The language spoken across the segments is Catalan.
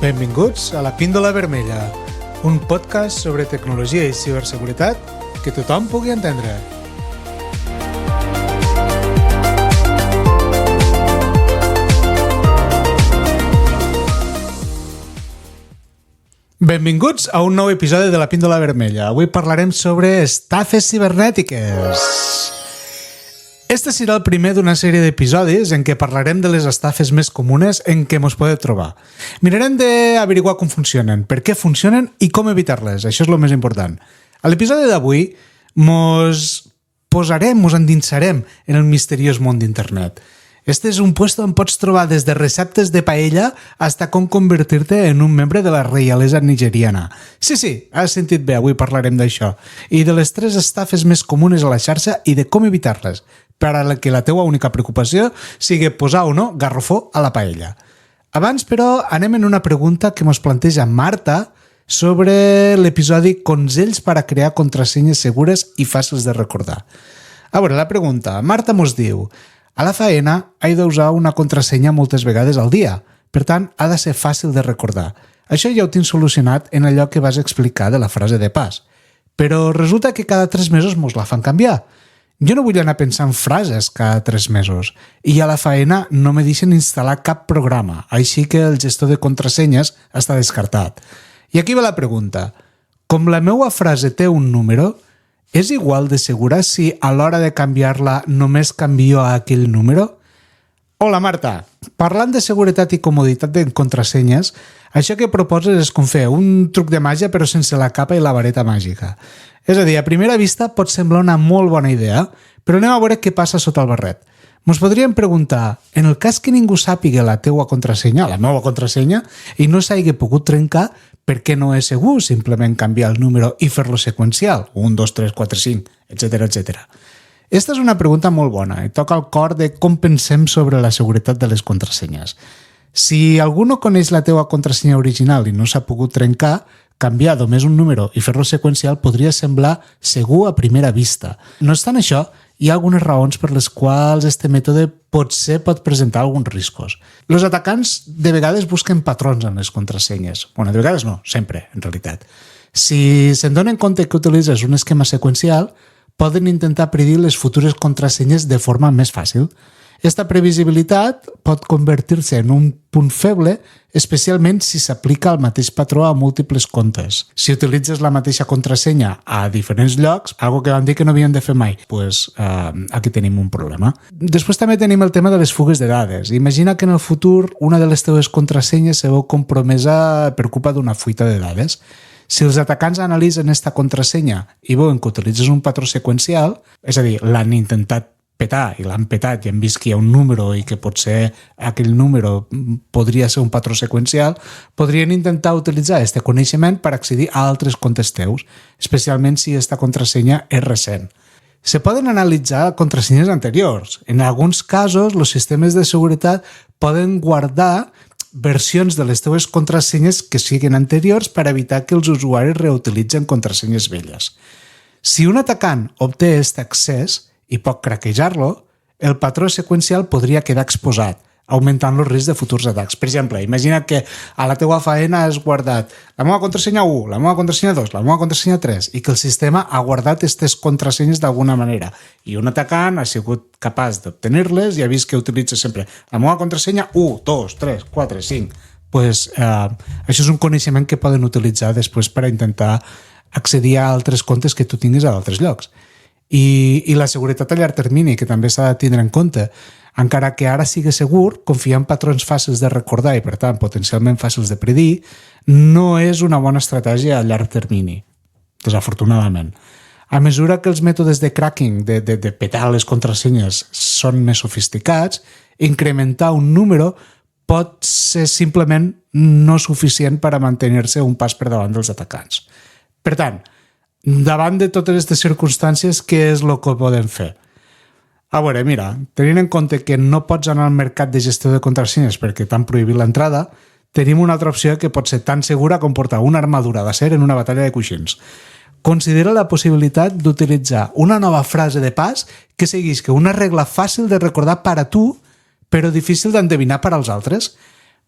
Benvinguts a La Píndola Vermella, un podcast sobre tecnologia i ciberseguretat que tothom pugui entendre. Benvinguts a un nou episodi de La Píndola Vermella. Avui parlarem sobre estafes cibernètiques. Este serà el primer d'una sèrie d'episodis en què parlarem de les estafes més comunes en què mos podeu trobar. Mirarem d'averiguar com funcionen, per què funcionen i com evitar-les. Això és el més important. A l'episodi d'avui mos endinsarem en el misteriós món d'internet. Este és un puesto on pots trobar des de receptes de paella hasta com convertir-te en un membre de la reialesa nigeriana. Sí, has sentit bé, avui parlarem d'això. I de les 3 estafes més comunes a la xarxa i de com evitar-les, per a que la teua única preocupació sigui posar o no garrofó a la paella. Abans, però, anem en una pregunta que mos planteja Marta sobre l'episodi Consells per a crear contrasenyes segures i fàcils de recordar. A veure, la pregunta. Marta mos diu: a la faena he d'usar una contrasenya moltes vegades al dia, per tant, ha de ser fàcil de recordar. Això ja ho tinc solucionat en allò que vas explicar de la frase de pas. Però resulta que cada 3 mesos mos la fan canviar. Jo no vull anar pensant frases cada 3 mesos i a la faena no me deixen instal·lar cap programa, així que el gestor de contrasenyes està descartat. I aquí ve la pregunta. Com la meua frase té un número, és igual de segura si a l'hora de canviar-la només canvio a aquell número? Hola Marta, parlant de seguretat i comoditat de contrasenyes, això que proposes és com fer un truc de màgia però sense la capa i la vareta màgica. És a dir, a primera vista pot semblar una molt bona idea, però anem a veure què passa sota el barret. Mos podríem preguntar, en el cas que ningú sàpiga la teua contrasenya, la meva contrasenya, i no s'hagi pogut trencar, per què no és segur simplement canviar el número i fer-lo seqüencial? 1, 2, 3, 4, 5, etc. Esta és una pregunta molt bona i toca el cor de com pensem sobre la seguretat de les contrasenyes. Si algú no coneix la teua contrasenya original i no s'ha pogut trencar, canviar només un número i fer-lo seqüencial podria semblar segur a primera vista. No obstant això, hi ha algunes raons per les quals este mètode potser pot presentar alguns riscos. Els atacants de vegades busquen patrons en les contrasenyes. Bueno, de vegades no, sempre, en realitat. Si se'n donen compte que utilitzes un esquema seqüencial, poden intentar predir les futures contrasenyes de forma més fàcil. Esta previsibilitat pot convertir-se en un punt feble, especialment si s'aplica el mateix patró a múltiples comptes. Si utilitzes la mateixa contrasenya a diferents llocs, algo que vam dir que no havien de fer mai, pues aquí tenim un problema. Després també tenim el tema de les fugues de dades. Imagina que en el futur una de les teves contrasenyes se veu compromesa per culpa d'una fuita de dades. Si els atacants analitzen esta contrasenya i veuen que utilitzes un patró seqüencial, és a dir, l'han intentat petar i l'han petat i han vist que hi ha un número i que potser aquell número podria ser un patró seqüencial, podrien intentar utilitzar aquest coneixement per accedir a altres comptes teus, especialment si aquesta contrasenya és recent. Se poden analitzar contrasenyes anteriors. En alguns casos, els sistemes de seguretat poden guardar versions de les teves contrasenyes que siguin anteriors per evitar que els usuaris reutilitzen contrasenyes velles. Si un atacant obté aquest accés i pot craquejar-lo, el patró seqüencial podria quedar exposat, augmentant el risc de futurs atacs. Per exemple, imagina que a la teua faena has guardat la meva contrasenya 1, la meva contrasenya 2, la meva contrasenya 3 i que el sistema ha guardat aquestes contrasenyes d'alguna manera i un atacant ha sigut capaç d'obtenir-les i ha vist que utilitza sempre la meva contrasenya 1, 2, 3, 4, 5. Això és un coneixement que poden utilitzar després per intentar accedir a altres comptes que tu tinguis a altres llocs. I la seguretat a llarg termini, que també s'ha de tindre en compte. Encara que ara sigui segur, confiar en patrons fàcils de recordar i, per tant, potencialment fàcils de predir, no és una bona estratègia a llarg termini, desafortunadament. A mesura que els mètodes de cracking, de petar les contrasenyes, són més sofisticats, incrementar un número pot ser simplement no suficient per a mantenir-se un pas per davant dels atacants. Per tant, davant de totes aquestes circumstàncies, què és el que podem fer? A veure, mira, tenint en compte que no pots anar al mercat de gestió de contrasenyes perquè t'han prohibit l'entrada, tenim una altra opció que pot ser tan segura com portar una armadura d'acer en una batalla de coixins. Considera la possibilitat d'utilitzar una nova frase de pas que seguisca una regla fàcil de recordar per a tu, però difícil d'endevinar per als altres.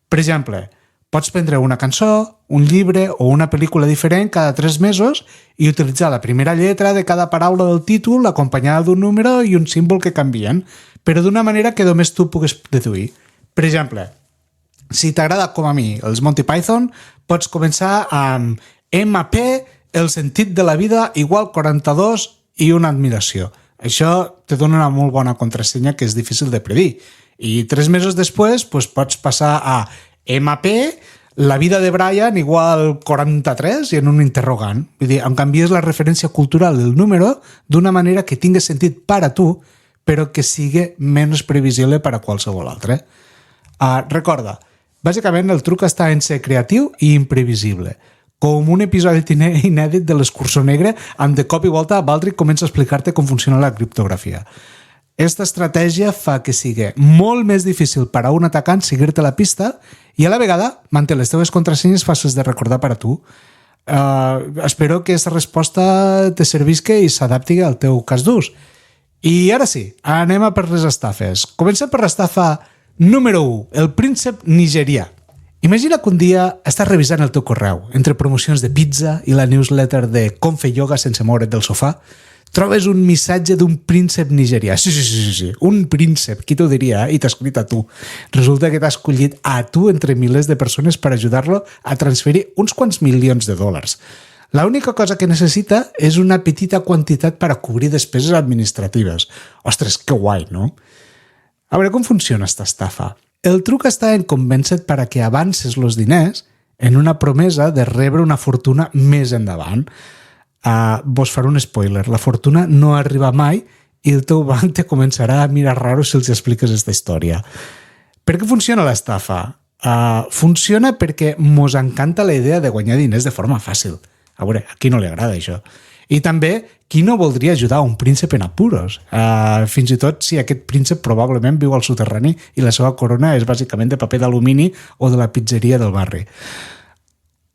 Per exemple, Pots prendre una cançó, un llibre o una pel·lícula diferent cada 3 mesos i utilitzar la primera lletra de cada paraula del títol acompanyada d'un número i un símbol que canvien, però d'una manera que només tu puguis deduir. Per exemple, si t'agrada com a mi els Monty Python, pots començar amb MAP, el sentit de la vida igual 42 i una admiració. Això te dona una molt bona contrasenya que és difícil de predir. I 3 mesos després pots passar a MAP, la vida de Brian igual 43 i en un interrogant. Vull dir, em canvies la referència cultural del número d'una manera que tingui sentit per a tu, però que sigui menys previsible per a qualsevol altre. Recorda, bàsicament el truc està en ser creatiu i imprevisible. Com un episodi inèdit de l'Escurçó Negre, on de cop i volta Baldric comença a explicar-te com funciona la criptografia. Aquesta estratègia fa que sigui molt més difícil per a un atacant seguir-te la pista i a la vegada manté les teves contrasenyes fàcils de recordar per a tu. Espero que aquesta resposta te servisca i s'adapti al teu cas d'ús. I ara sí, anem a per les estafes. Comencem per l'estafa número 1, el príncep nigerià. Imagina que un dia estàs revisant el teu correu entre promocions de pizza i la newsletter de com fer ioga sense moure't del sofà. Trobes un missatge d'un príncep nigerià. Sí, un príncep, qui t'ho diria? I t'ha escrit a tu. Resulta que t'ha escollit a tu entre milers de persones per ajudar-lo a transferir uns quants milions de dòlars. L'única cosa que necessita és una petita quantitat per a cobrir despeses administratives. Ostres, que guai, no? A veure com funciona esta estafa. El truc està en convèncer per a que avances els diners en una promesa de rebre una fortuna més endavant. Vos faré un spoiler. La fortuna no arriba mai i el teu banc te començarà a mirar raro si els expliques aquesta història. Per què funciona l'estafa? Funciona perquè mos encanta la idea de guanyar diners de forma fàcil. A veure, a qui no li agrada això? I també, qui no voldria ajudar un príncep en apuros? Fins i tot si aquest príncep probablement viu al soterrani i la seva corona és bàsicament de paper d'alumini o de la pizzeria del barri.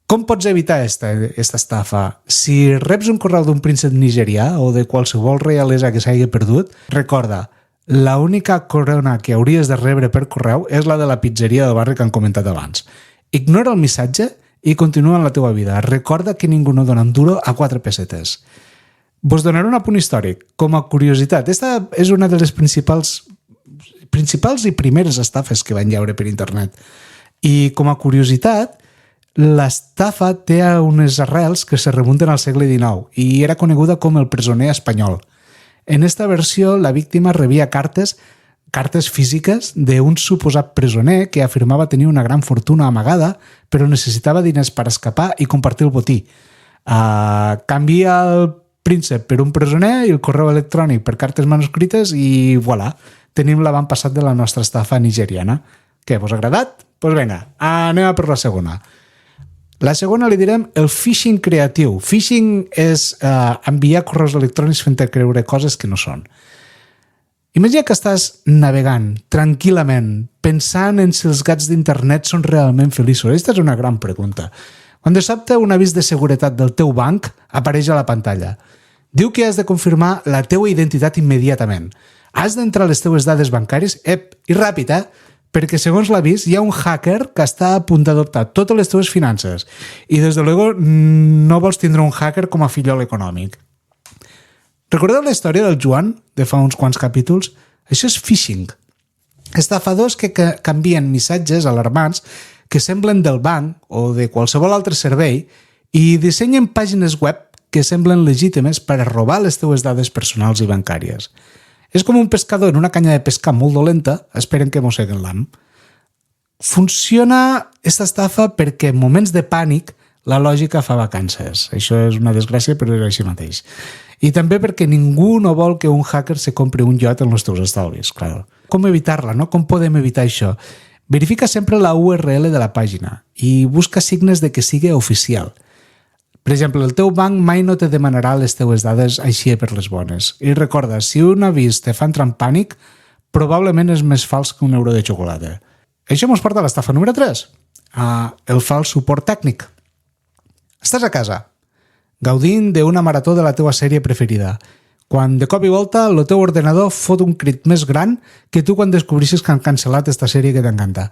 Com pots evitar esta estafa? Si reps un correu d'un príncep nigerià o de qualsevol reialesa que s'hagi perdut, recorda, l'única corona que hauries de rebre per correu és la de la pizzeria del barri que han comentat abans. Ignora el missatge i continua en la teva vida. Recorda que ningú no dona un duro a 4 pessetes. Vos donaré un apunt històric. Com a curiositat, esta és una de les principals i primeres estafes que van llaure per internet. I com a curiositat, l'estafa té unes arrels que se remunten al segle XIX i era coneguda com el presoner espanyol. En esta versió, la víctima rebia cartes físiques d'un suposat presoner que afirmava tenir una gran fortuna amagada, però necessitava diners per escapar i compartir el botí. Canvia el príncep per un presoner i el correu electrònic per cartes manuscrites i voilà, tenim l'avantpassat de la nostra estafa nigeriana. Què, vos ha agradat? Doncs vinga, anem a per la segona. La segona li direm el phishing creatiu. Phishing és enviar correus electrònics fent-te creure coses que no són. Imagina que estàs navegant tranquil·lament, pensant en si els gats d'internet són realment feliços. Aquesta és una gran pregunta. Quan de sobte un avís de seguretat del teu banc apareix a la pantalla. Diu que has de confirmar la teua identitat immediatament. Has d'entrar a les teues dades bancàries, i ràpid, perquè segons l'avís hi ha un hacker que està a punt d'adoptar totes les teves finances i des de luego no vols tindre un hacker com a fillol econòmic. Recordeu la història del Joan de fa uns quants capítols? Això és phishing. Estafadors que canvien missatges alarmants que semblen del banc o de qualsevol altre servei i dissenyen pàgines web que semblen legítimes per a robar les teues dades personals i bancàries. És com un pescador en una canya de pescar molt dolenta, esperen que mosseguen l'ham. Funciona aquesta estafa perquè en moments de pànic la lògica fa vacances. Això és una desgràcia, però és així mateix. I també perquè ningú no vol que un hacker se compri un iot en els teus estalvis, clar. Com evitar-la, no? Com podem evitar això? Verifica sempre la URL de la pàgina i busca signes de que sigui oficial. Per exemple, el teu banc mai no te demanarà les teues dades així per les bones. I recorda, si un avís te fa entrar en pànic, probablement és més fals que un euro de xocolata. Això mos porta a l'estafa número 3, el fals suport tècnic. Estàs a casa, gaudint d'una marató de la teua sèrie preferida, quan de cop i volta el teu ordenador fot un crit més gran que tu quan descobrissis que han cancel·lat aquesta sèrie que t'encanta.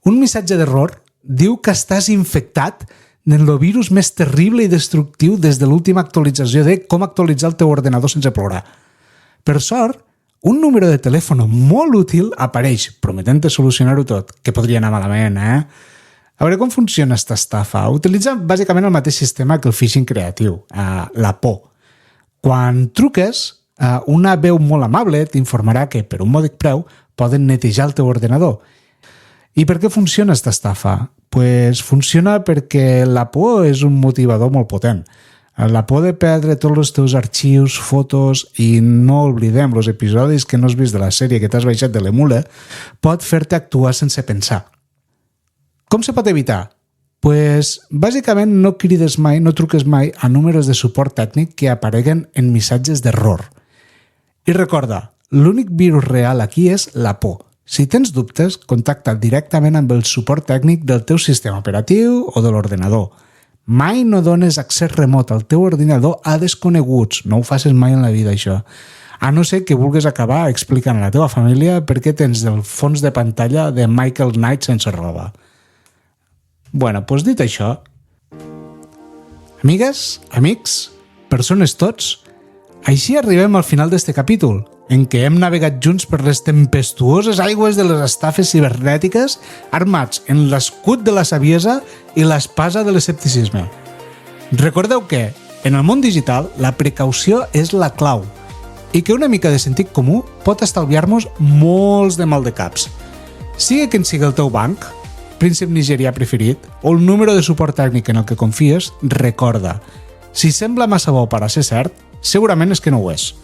Un missatge d'error diu que estàs infectat del virus més terrible i destructiu des de l'última actualització de com actualitzar el teu ordenador sense plorar. Per sort, un número de telèfon molt útil apareix, prometent solucionar-ho tot, que podria anar malament, A veure com funciona aquesta estafa. Utilitza bàsicament el mateix sistema que el phishing creatiu, la por. Quan truques, una veu molt amable t'informarà que per un mòdic preu poden netejar el teu ordenador. I per què funciona aquesta estafa? Pues funciona perquè la por és un motivador molt potent. La por de perdre tots els teus arxius, fotos i no oblidem els episodis que no has vist de la sèrie que t'has baixat de l'Emule pot fer-te actuar sense pensar. Com se pot evitar? Pues, bàsicament no crides mai, no truques mai a números de suport tècnic que apareguen en missatges d'error. I recorda, l'únic virus real aquí és la por. Si tens dubtes, contacta directament amb el suport tècnic del teu sistema operatiu o de l'ordenador. Mai no dones accés remot al teu ordinador a desconeguts. No ho facis mai en la vida, això. A no ser que vulguis acabar explicant a la teva família per què tens el fons de pantalla de Michael Knight sense roba. Bueno, doncs dit això, amigues, amics, persones tots, així arribem al final d'este capítol, en què hem navegat junts per les tempestuoses aigües de les estafes cibernètiques armats en l'escut de la saviesa i l'espasa de l'escepticisme. Recordeu que, en el món digital, la precaució és la clau i que una mica de sentit comú pot estalviar-nos molts de maldecaps. Sigui quin sigui el teu banc, príncep nigerià preferit o el número de suport tècnic en el que confies, recorda, si sembla massa bo per a ser cert, segurament és que no ho és.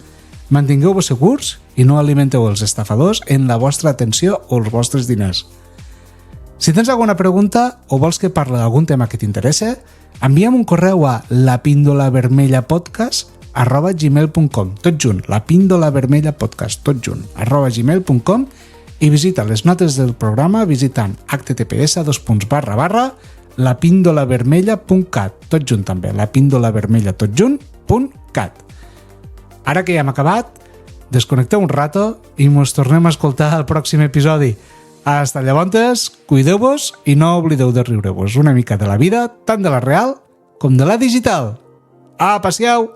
Mantingueu-vos segurs i no alimenteu els estafadors en la vostra atenció o els vostres diners. Si tens alguna pregunta o vols que parli d'algun tema que t'interessa, envia'm un correu a lapindolavermellapodcast@gmail.com, tot junt, lapindolavermellapodcast, tot junt, @gmail.com, i visita les notes del programa visitant https://lapindolavermella.cat, tot junt també, lapindolavermella.cat. Ara que ja hem acabat, desconnecteu un rato i mos tornem a escoltar al pròxim episodi. Hasta llavors, cuideu-vos i no oblideu de riure-vos una mica de la vida, tant de la real com de la digital. Apa, siau!